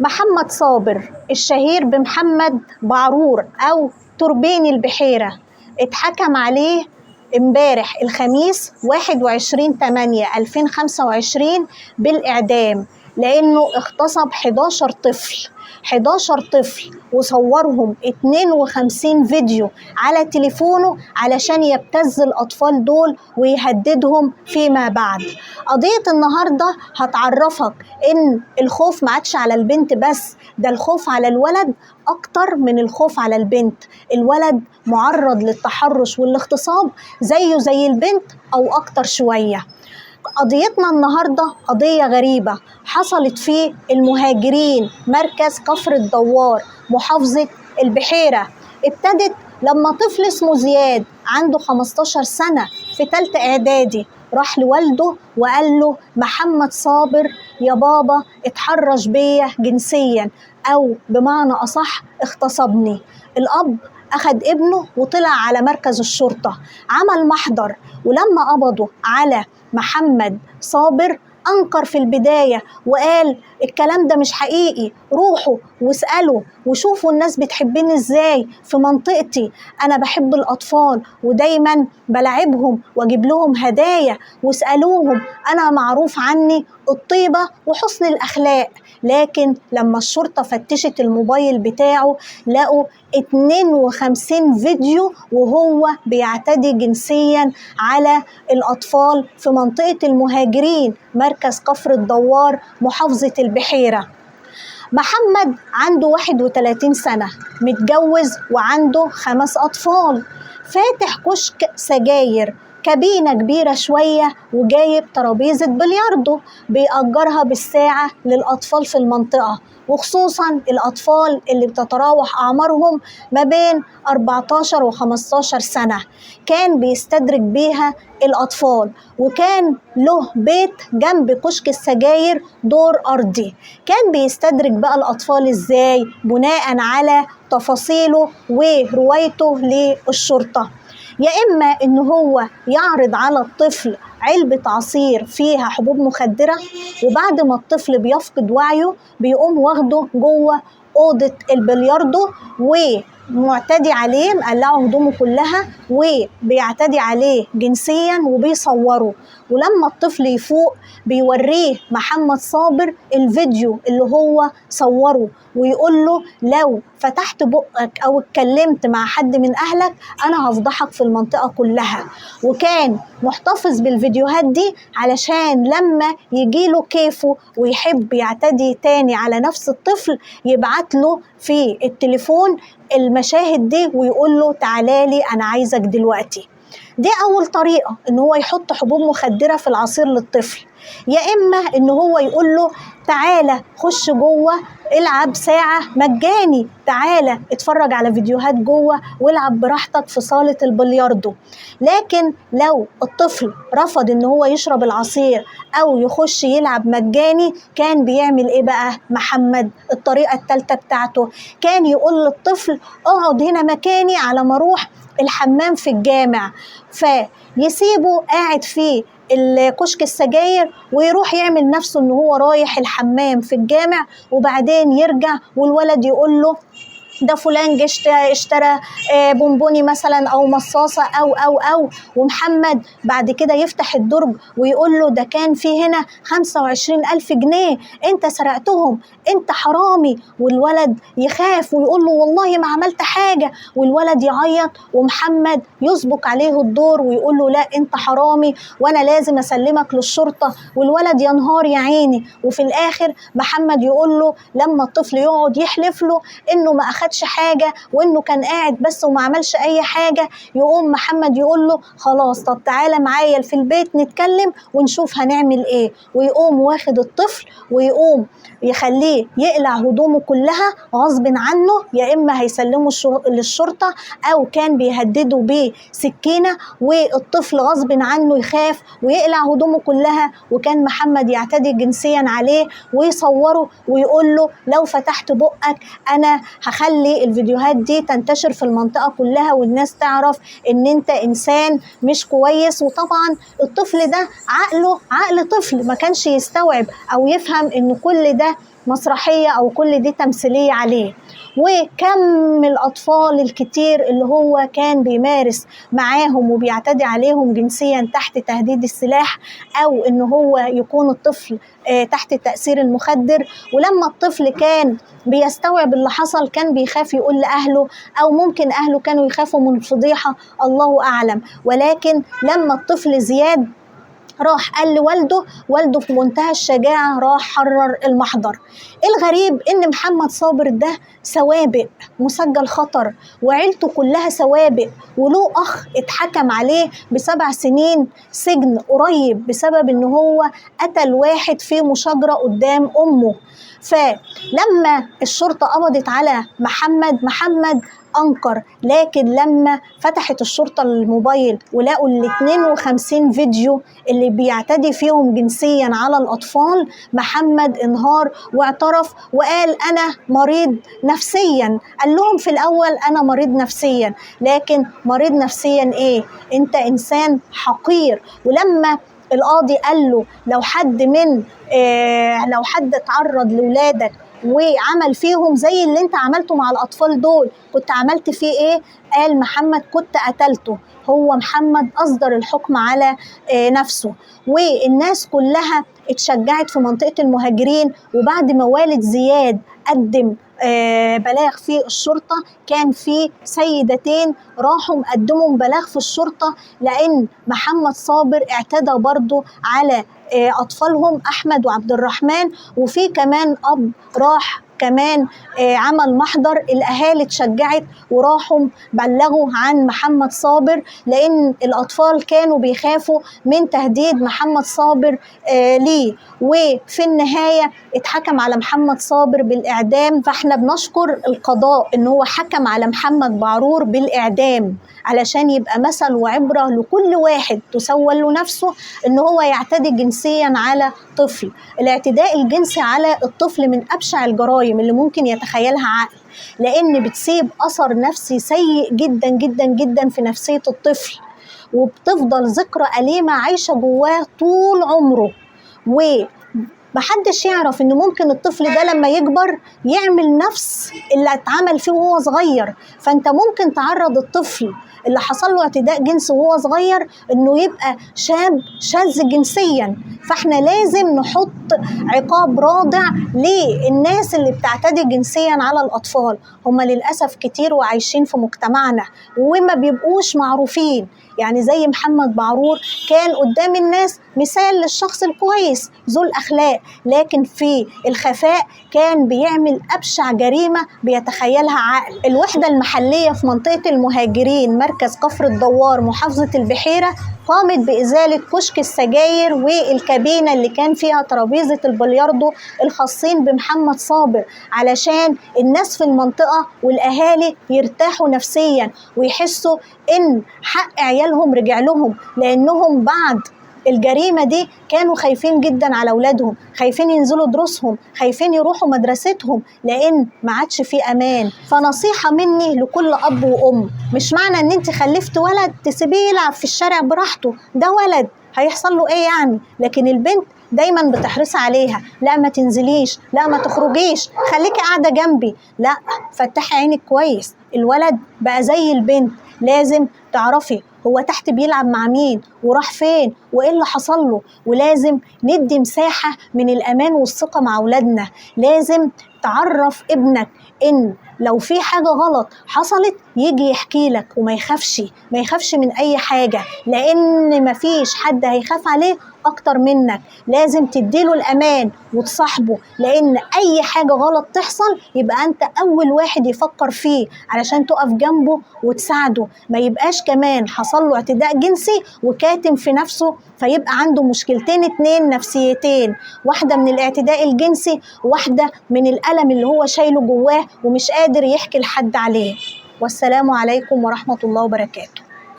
محمد صابر الشهير بمحمد بعرور أو توربين البحيرة اتحكم عليه امبارح الخميس 21/8/2025 بالإعدام، لأنه اغتصب 11 طفل وصورهم 52 فيديو على تليفونه علشان يبتز الأطفال دول ويهددهم فيما بعد. قضية النهاردة هتعرفك إن الخوف ما عادش على البنت بس، ده الخوف على الولد أكتر من الخوف على البنت. الولد معرض للتحرش والاغتصاب زيه زي البنت أو أكتر شوية. قضيتنا النهاردة قضية غريبة حصلت في المهاجرين مركز كفر الدوار محافظة البحيرة. ابتدت لما طفل اسمه زياد عنده 15 سنة في تالتة إعدادي راح لوالده وقال له محمد صابر يا بابا اتحرش بيا جنسيا، أو بمعنى أصح اغتصبني. الأب أخد ابنه وطلع على مركز الشرطة، عمل محضر، ولما قبضوا على محمد صابر أنكر في البداية وقال الكلام ده مش حقيقي، روحوا واسألوا وشوفوا الناس بتحبني ازاي في منطقتي، أنا بحب الأطفال ودايما بلعبهم واجيب لهم هدايا، واسألوهم أنا معروف عني الطيبة وحسن الأخلاق. لكن لما الشرطة فتشت الموبايل بتاعه لقوا 52 فيديو وهو بيعتدي جنسيا على الأطفال في منطقة المهاجرين مركز كفر الدوار محافظة البحيرة. محمد عنده 31 سنة، متجوز وعنده 5 أطفال، فاتح كشك سجاير، كابينة كبيرة شوية، وجايب ترابيزة بلياردو بيأجرها بالساعة للأطفال في المنطقة، وخصوصا الأطفال اللي بتتراوح أعمارهم ما بين 14 و15 سنة. كان بيستدرج بيها الأطفال، وكان له بيت جنب كشك السجاير دور أرضي. كان بيستدرج بقى الأطفال إزاي؟ بناء على تفاصيله وروايته للشرطة. يا إما إن هو يعرض على الطفل علبة عصير فيها حبوب مخدرة، وبعد ما الطفل بيفقد وعيه بيقوم واخده جوه أوضة البلياردو ومعتدي عليه، مقلعه هدومه كلها وبيعتدي عليه جنسيا وبيصوره. ولما الطفل يفوق بيوريه محمد صابر الفيديو اللي هو صوره ويقول له لو فتحت بقك أو اتكلمت مع حد من أهلك أنا هفضحك في المنطقة كلها. وكان محتفظ بالفيديوهات دي علشان لما يجيله كيفه ويحب يعتدي تاني على نفس الطفل يبعت له في التليفون المشاهد دي ويقول له تعالالي أنا عايزك دلوقتي. دي أول طريقة، إن هو يحط حبوب مخدرة في العصير للطفل. يا إما إن هو يقول له تعالى خش جوه العب ساعة مجاني، تعالى اتفرج على فيديوهات جوه والعب براحتك في صالة البلياردو. لكن لو الطفل رفض إن هو يشرب العصير أو يخش يلعب مجاني كان بيعمل إيه بقى محمد؟ الطريقة الثالثة بتاعته كان يقول للطفل اقعد هنا مكاني على ما اروح الحمام في الجامع، فيسيبه قاعد في الكشك السجاير ويروح يعمل نفسه ان هو رايح الحمام في الجامع، وبعدين يرجع والولد يقول له ده فلان جه اشترى بونبوني مثلا او مصاصه او ومحمد بعد كده يفتح الدرج ويقول له ده كان في هنا 25,000 جنيه انت سرقتهم، انت حرامي. والولد يخاف ويقول له والله ما عملت حاجه، والولد يعيط ومحمد يسبق عليه الدور ويقول له لا انت حرامي وانا لازم اسلمك للشرطه، والولد ينهار يا عيني. وفي الاخر محمد يقول له لما الطفل يقعد يحلف له انه ما اخدش حاجه وانه كان قاعد بس وما عملش اي حاجه، يقوم محمد يقول له خلاص طب تعالى معايا في البيت نتكلم ونشوف هنعمل ايه، ويقوم واخد الطفل ويقوم يخليه يقلع هدومه كلها غصب عنه، يا اما هيسلمه للشرطه او كان بيهدده بسكينه، والطفل غصب عنه يخاف ويقلع هدومه كلها، وكان محمد يعتدي جنسيا عليه ويصوره ويقول له لو فتحت بقك انا هخلي الفيديوهات دي تنتشر في المنطقه كلها والناس تعرف ان انت انسان مش كويس. وطبعا الطفل ده عقل طفل ما كانش يستوعب او يفهم ان كل ده مسرحية أو كل دي تمثيلية عليه. وكم الأطفال الكتير اللي هو كان بيمارس معاهم وبيعتدي عليهم جنسيا تحت تهديد السلاح، أو إن هو يكون الطفل تحت تأثير المخدر. ولما الطفل كان بيستوعب اللي حصل كان بيخاف يقول لأهله، أو ممكن أهله كانوا يخافوا من الفضيحة، الله أعلم. ولكن لما الطفل زياد راح قال لوالده، والده في منتهى الشجاعة راح حرر المحضر. الغريب إن محمد صابر ده سوابق مسجل خطر، وعيلته كلها سوابق، وله أخ اتحكم عليه ب7 سنين سجن قريب بسبب إن هو قتل واحد في مشاجرة قدام أمه. فلما الشرطة قبضت على محمد أنكر، لكن لما فتحت الشرطة الموبايل ولقوا 52 فيديو اللي بيعتدي فيهم جنسيا على الأطفال، محمد انهار واعترف وقال أنا مريض نفسيا. قال لهم في الأول أنا مريض نفسيا، لكن مريض نفسيا إيه؟ أنت إنسان حقير. ولما القاضي قال له لو حد اتعرض لولادك وعمل فيهم زي اللي انت عملته مع الأطفال دول كنت عملت فيه ايه؟ قال محمد كنت قتلته. هو محمد أصدر الحكم على نفسه. والناس كلها اتشجعت في منطقة المهاجرين. وبعد ما والد زياد قدم بلاغ في الشرطة، كان في سيدتين راحوا مقدموا بلاغ في الشرطة لأن محمد صابر اعتدى برضو على أطفالهم أحمد وعبد الرحمن. وفي كمان أب راح كمان عمل محضر. الأهالي اتشجعت وراحوا بلغوا عن محمد صابر، لأن الأطفال كانوا بيخافوا من تهديد محمد صابر ليه. وفي النهاية اتحكم على محمد صابر بالإعدام. فاحنا بنشكر القضاء إن هو حكم على محمد بعرور بالإعدام علشان يبقى مثل وعبرة لكل واحد تسول له نفسه إن هو يعتدي جنسيا على طفل. الاعتداء الجنسي على الطفل من أبشع الجرائم اللي ممكن يتخيلها عقل، لأن بتسيب أثر نفسي سيء جدا جدا جدا في نفسية الطفل، وبتفضل ذكرى أليمة عايشة جواه طول عمره. ومحدش يعرف إن ممكن الطفل ده لما يكبر يعمل نفس اللي اتعمل فيه وهو صغير. فأنت ممكن تعرض الطفل اللي حصل له اعتداء جنسي وهو صغير إنه يبقى شاب شاذ جنسيا. فاحنا لازم نحط عقاب رادع للناس اللي بتعتدي جنسيا على الأطفال. هم للأسف كتير وعايشين في مجتمعنا وما بيبقوش معروفين. يعني زي محمد بعرور كان قدام الناس مثال للشخص الكويس ذو الأخلاق، لكن في الخفاء كان بيعمل أبشع جريمة بيتخيلها عقل. الوحدة المحلية في منطقة المهاجرين مركز كفر الدوار محافظة البحيرة قامت بإزالة كشك السجاير والكابينة اللي كان فيها ترابيزة البلياردو الخاصين بمحمد صابر، علشان الناس في المنطقة والأهالي يرتاحوا نفسيا ويحسوا إن حق عيالهم رجع لهم، لأنهم بعد الجريمة دي كانوا خايفين جدا على أولادهم، خايفين ينزلوا دروسهم، خايفين يروحوا مدرستهم، لأن ما عادش في أمان. فنصيحة مني لكل أب وأم، مش معنى أن أنت خلفت ولد تسيبيه يلعب في الشارع براحته، ده ولد هيحصل له إيه يعني؟ لكن البنت دايما بتحرص عليها، لا ما تنزليش، لا ما تخرجيش، خليكي قاعدة جنبي، لا فتحي عينك كويس. الولد بقى زي البنت، لازم تعرفي هو تحت بيلعب مع مين وراح فين وإيه اللي حصل له. ولازم ندي مساحة من الأمان والثقة مع أولادنا. لازم تعرف ابنك إن لو في حاجة غلط حصلت يجي يحكي لك وما يخافش من أي حاجة، لأن مفيش حد هيخاف عليه أكتر منك. لازم تديله الأمان وتصاحبه، لأن أي حاجة غلط تحصل يبقى أنت أول واحد يفكر فيه علشان تقف جنبه وتساعده. ما يبقاش كمان حصل له اعتداء جنسي وكاتم في نفسه، فيبقى عنده مشكلتين 2 نفسيتين، واحدة من الاعتداء الجنسي وواحدة من الألم اللي هو شايله جواه ومش قادر يحكي لحد عليه. والسلام عليكم ورحمة الله وبركاته.